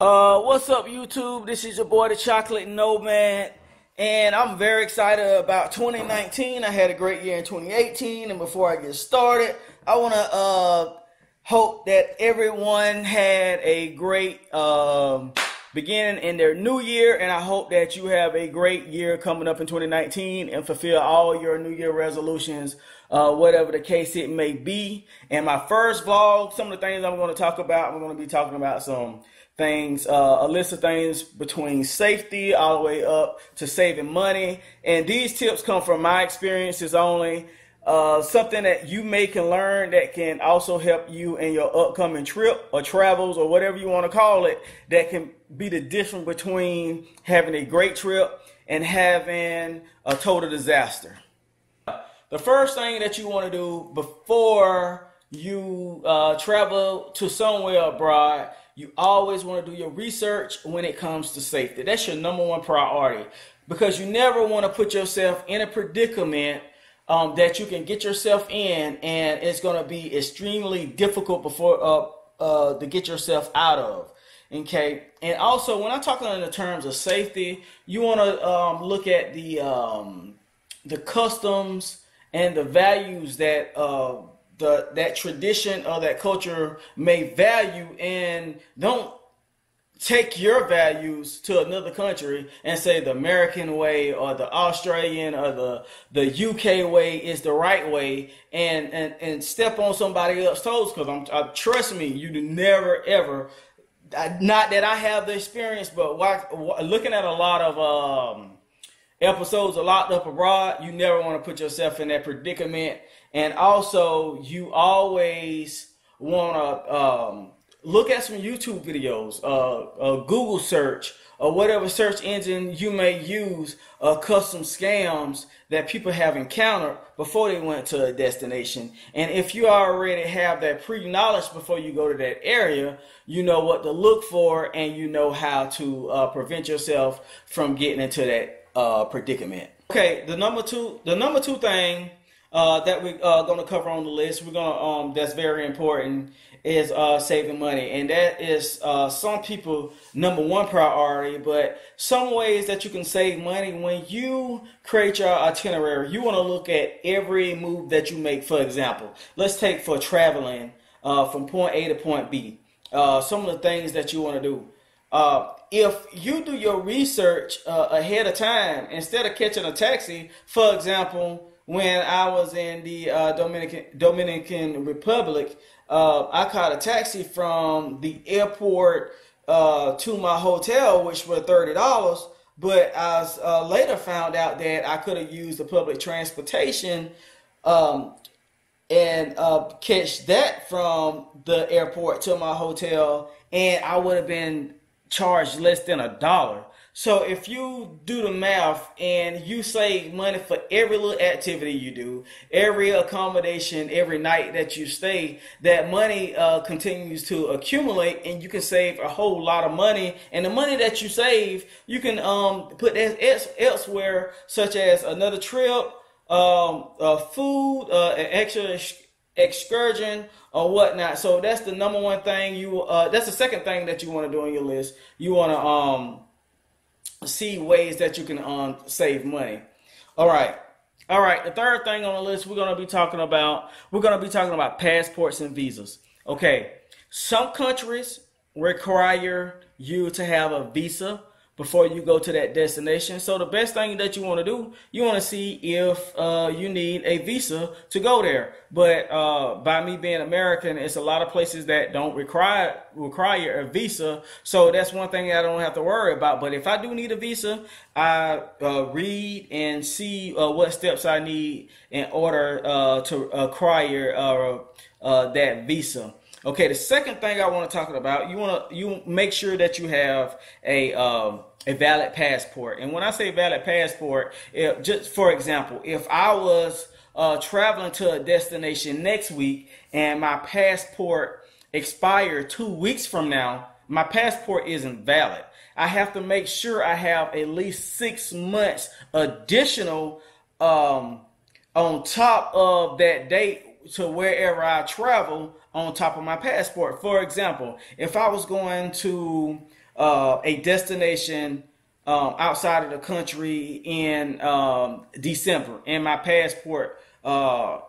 What's up, YouTube? This is your boy, the Chocolate Nomad, and I'm very excited about 2019. I had a great year in 2018, and before I get started, I want to hope that everyone had a great beginning in their new year, and I hope that you have a great year coming up in 2019 and fulfill all your New Year resolutions, whatever the case it may be. And my first vlog, some of the things I'm going to talk about, I'm going to be talking about some things, a list of things between safety all the way up to saving money. And these tips come from my experiences only. Something that you may can learn that can also help you in your upcoming trip or travels or whatever you want to call it, that can be the difference between having a great trip and having a total disaster. The first thing that you want to do before you travel to somewhere abroad, you always want to do your research when it comes to safety. That's your number one priority, because you never want to put yourself in a predicament that you can get yourself in, and it's going to be extremely difficult before to get yourself out of. Okay, and also when I'm talking in the terms of safety, you want to look at the customs and the values that that tradition or that culture may value, and don't take your values to another country and say the American way or the Australian or the UK way is the right way, and step on somebody else's toes. Because trust me, you do never ever. Not that I have the experience, but looking at a lot of episodes of Locked Up Abroad, you never want to put yourself in that predicament. And also, you always want to look at some YouTube videos, a Google search, or whatever search engine you may use, custom scams that people have encountered before they went to a destination. And if you already have that pre-knowledge before you go to that area, you know what to look for, and you know how to prevent yourself from getting into that predicament. Okay, the number two thing that we're going to cover on the list, that's very important, is saving money. And that is some people number one priority. But some ways that you can save money: when you create your itinerary, you want to look at every move that you make. For example, let's take for traveling from point A to point B. Some of the things that you want to do. If you do your research ahead of time, instead of catching a taxi, for example, when I was in the Dominican Republic, I caught a taxi from the airport to my hotel, which were $30. But I later found out that I could have used the public transportation and catch that from the airport to my hotel, and I would have been charged less than $1. So if you do the math and you save money for every little activity you do, every accommodation, every night that you stay, that money continues to accumulate, and you can save a whole lot of money. And the money that you save, you can put that elsewhere, such as another trip, food, an extra excursion or whatnot. So that's the number one thing. That's the second thing that you want to do on your list. You want to see ways that you can save money. All right. The third thing on the list we're going to be talking about passports and visas. Okay. Some countries require you to have a visa before you go to that destination. So the best thing that you want to do, you want to see if you need a visa to go there. But by me being American, it's a lot of places that don't require a visa. So that's one thing I don't have to worry about. But if I do need a visa, I read and see what steps I need in order to acquire that visa. Okay, the second thing I want to talk about, you make sure that you have a valid passport. And when I say valid passport, just for example, if I was traveling to a destination next week and my passport expired 2 weeks from now, my passport isn't valid. I have to make sure I have at least 6 months additional on top of that date to wherever I travel on top of my passport. For example, if I was going to a destination outside of the country in December, and my passport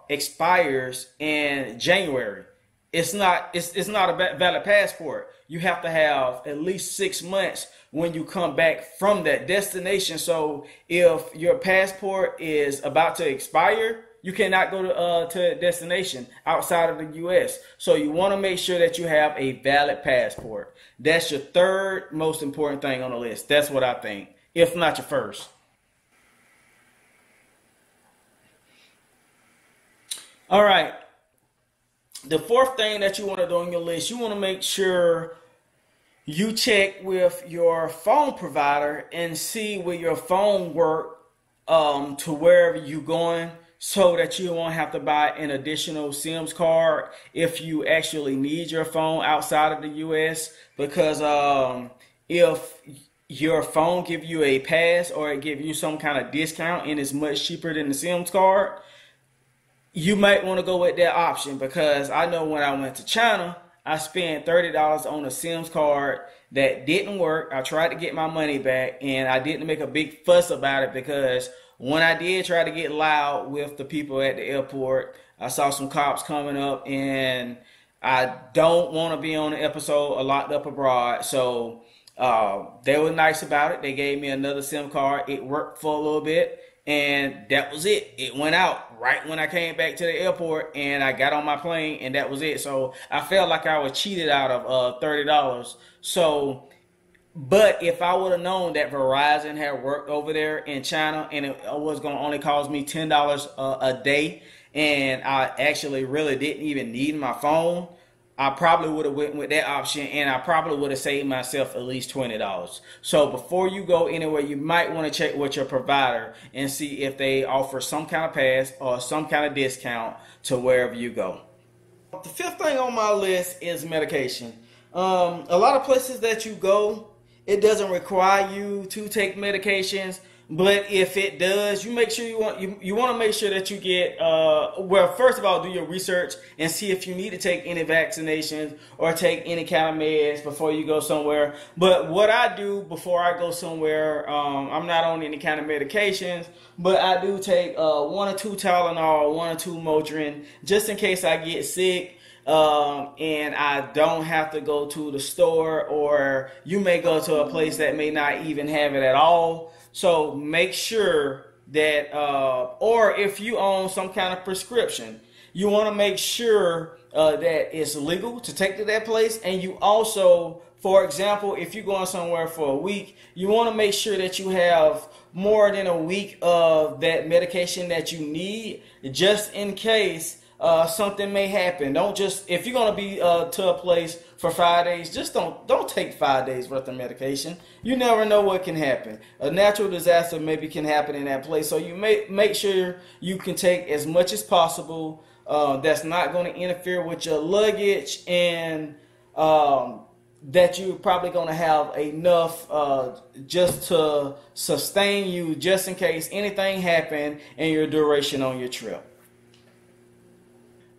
expires in January. It's not a valid passport. You have to have at least 6 months when you come back from that destination. So if your passport is about to expire, you cannot go to a destination outside of the U.S. So you want to make sure that you have a valid passport. That's your third most important thing on the list. That's what I think, if not your first. All right. The fourth thing that you want to do on your list, you want to make sure you check with your phone provider and see will your phone work to wherever you're going, so that you won't have to buy an additional SIMs card if you actually need your phone outside of the US. Because if your phone give you a pass or it give you some kind of discount and it's much cheaper than the SIMs card, you might want to go with that option. Because I know when I went to China, I spent $30 on a SIMs card that didn't work. I tried to get my money back, and I didn't make a big fuss about it, because when I did try to get loud with the people at the airport, I saw some cops coming up, and I don't want to be on the episode of Locked Up Abroad. So they were nice about it. They gave me another SIM card. It worked for a little bit, and that was it. It went out right when I came back to the airport, and I got on my plane, and that was it. So I felt like I was cheated out of $30. So, but if I would have known that Verizon had worked over there in China, and it was going to only cost me $10 a day, and I actually really didn't even need my phone, I probably would have went with that option, and I probably would have saved myself at least $20. So before you go anywhere, you might want to check with your provider and see if they offer some kind of pass or some kind of discount to wherever you go. The fifth thing on my list is medication. A lot of places that you go, it doesn't require you to take medications, but if it does, you make sure you want to make sure that you get well, first of all, do your research and see if you need to take any vaccinations or take any kind of meds before you go somewhere. But what I do before I go somewhere, I'm not on any kind of medications, but I do take 1 or 2 Tylenol, 1 or 2 Motrin, just in case I get sick. And I don't have to go to the store, or you may go to a place that may not even have it at all. So make sure that, or if you own some kind of prescription, you want to make sure that it's legal to take to that place. And you also, for example, if you're going somewhere for a week, you want to make sure that you have more than a week of that medication that you need, just in case something may happen. Don't just, if you're gonna be to a place for 5 days, just don't take 5 days worth of medication. You never know what can happen. A natural disaster maybe can happen in that place. So you make sure you can take as much as possible. That's not going to interfere with your luggage, and that you're probably going to have enough just to sustain you, just in case anything happen in your duration on your trip.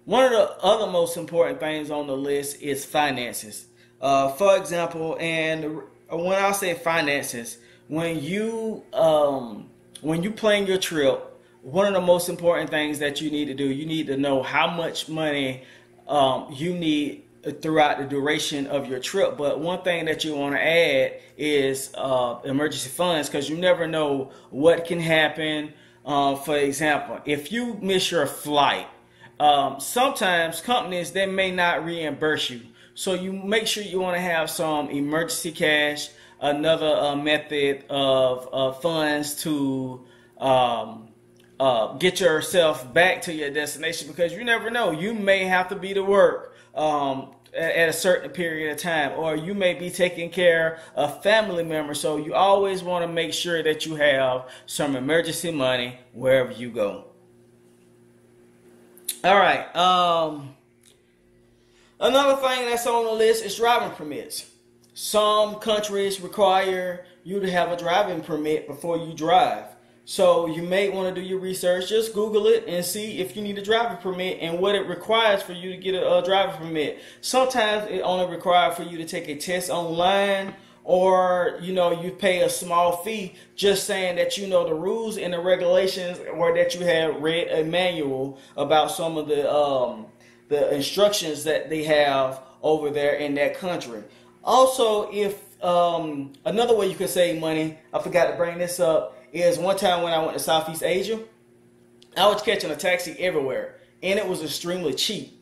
One of the other most important things on the list is finances. For example, and when I say finances, when you plan your trip, one of the most important things that you need to do, you need to know how much money you need throughout the duration of your trip. But one thing that you want to add is emergency funds, because you never know what can happen. For example, if you miss your flight, sometimes companies, they may not reimburse you. So you make sure you want to have some emergency cash, another method of funds to get yourself back to your destination, because you never know. You may have to be to work at a certain period of time, or you may be taking care of family members. So you always want to make sure that you have some emergency money wherever you go. All right. Another thing that's on the list is driving permits. Some countries require you to have a driving permit before you drive. So you may want to do your research. Just Google it and see if you need a driving permit and what it requires for you to get a driving permit. Sometimes it only requires for you to take a test online, or you pay a small fee, just saying that you know the rules and the regulations, or that you have read a manual about some of the instructions that they have over there in that country. Also, if another way you can save money, I forgot to bring this up, is one time when I went to Southeast Asia, I was catching a taxi everywhere, and it was extremely cheap.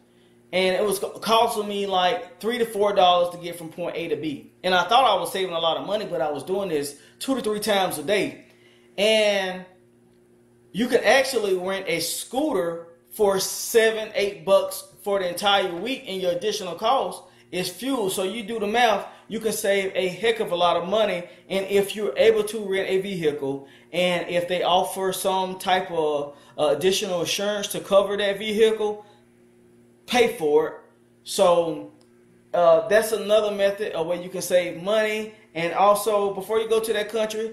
And it was costing me like $3 to $4 to get from point A to B. And I thought I was saving a lot of money, but I was doing this 2 to 3 times a day. And you could actually rent a scooter for $7, $8 for the entire week, and your additional cost is fuel. So you do the math, you can save a heck of a lot of money. And if you're able to rent a vehicle, and if they offer some type of additional insurance to cover that vehicle, pay for it. So that's another method of where you can save money. And also, before you go to that country,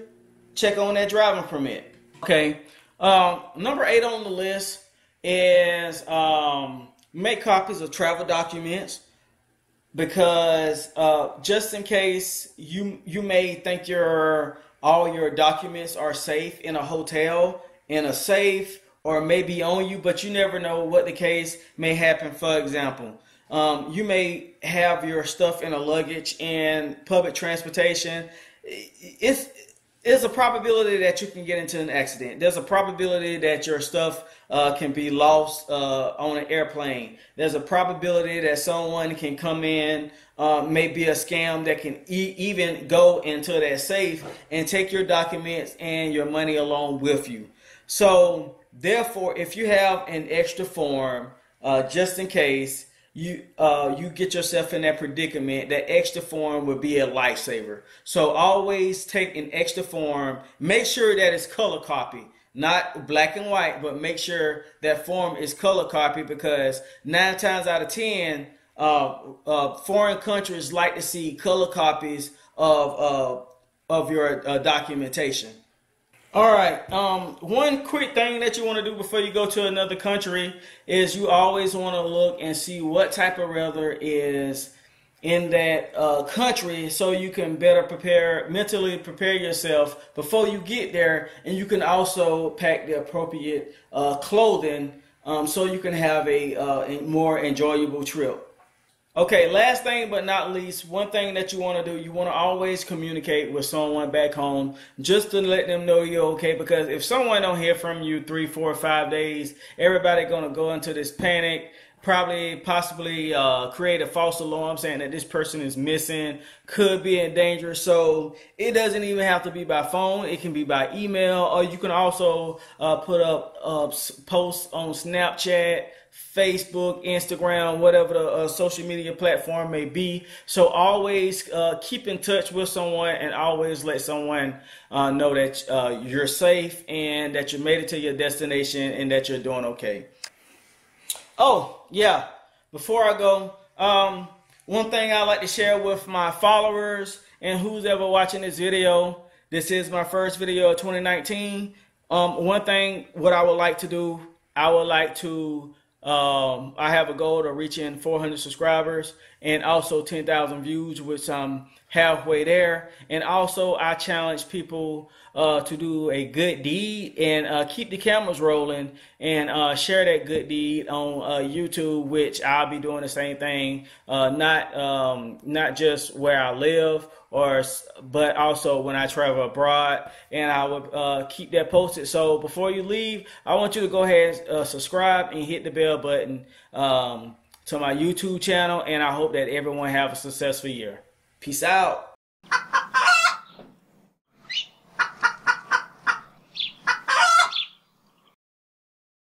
check on that driving permit. Okay, number 8 on the list is make copies of travel documents, because just in case you may think all your documents are safe in a hotel, in a safe, or maybe on you, but you never know what the case may happen. For example, you may have your stuff in a luggage in public transportation. There's a probability that you can get into an accident. There's a probability that your stuff can be lost on an airplane. There's a probability that someone can come in, maybe a scam that can even go into that safe and take your documents and your money along with you. So therefore, if you have an extra form, just in case you get yourself in that predicament, that extra form would be a lifesaver. So always take an extra form. Make sure that it's color copy, not black and white, but make sure that form is color copy, because 9 times out of 10, foreign countries like to see color copies of your documentation. All right. One quick thing that you want to do before you go to another country is you always want to look and see what type of weather is in that country, so you can better mentally prepare yourself before you get there, and you can also pack the appropriate clothing so you can have a more enjoyable trip. Okay, last thing but not least, one thing that you want to do, you want to always communicate with someone back home just to let them know you're okay, because if someone don't hear from you 3, 4, 5 days, everybody going to go into this panic, possibly create a false alarm saying that this person is missing, could be in danger. So it doesn't even have to be by phone. It can be by email, or you can also put up posts on Snapchat, Facebook, Instagram, whatever the social media platform may be. So always keep in touch with someone, and always let someone know that you're safe and that you made it to your destination and that you're doing okay. Oh, yeah. Before I go, one thing I like to share with my followers and who's ever watching this video. This is my first video of 2019. One thing, what I would like to do, I would like to I have a goal to reach in 400 subscribers and also 10,000 views, which I'm halfway there. And also I challenge people to do a good deed and keep the cameras rolling and share that good deed on YouTube, which I'll be doing the same thing, not just where I live, but also when I travel abroad, and I will keep that posted. So before you leave, I want you to go ahead and subscribe and hit the bell button to my YouTube channel, and I hope that everyone have a successful year. Peace out.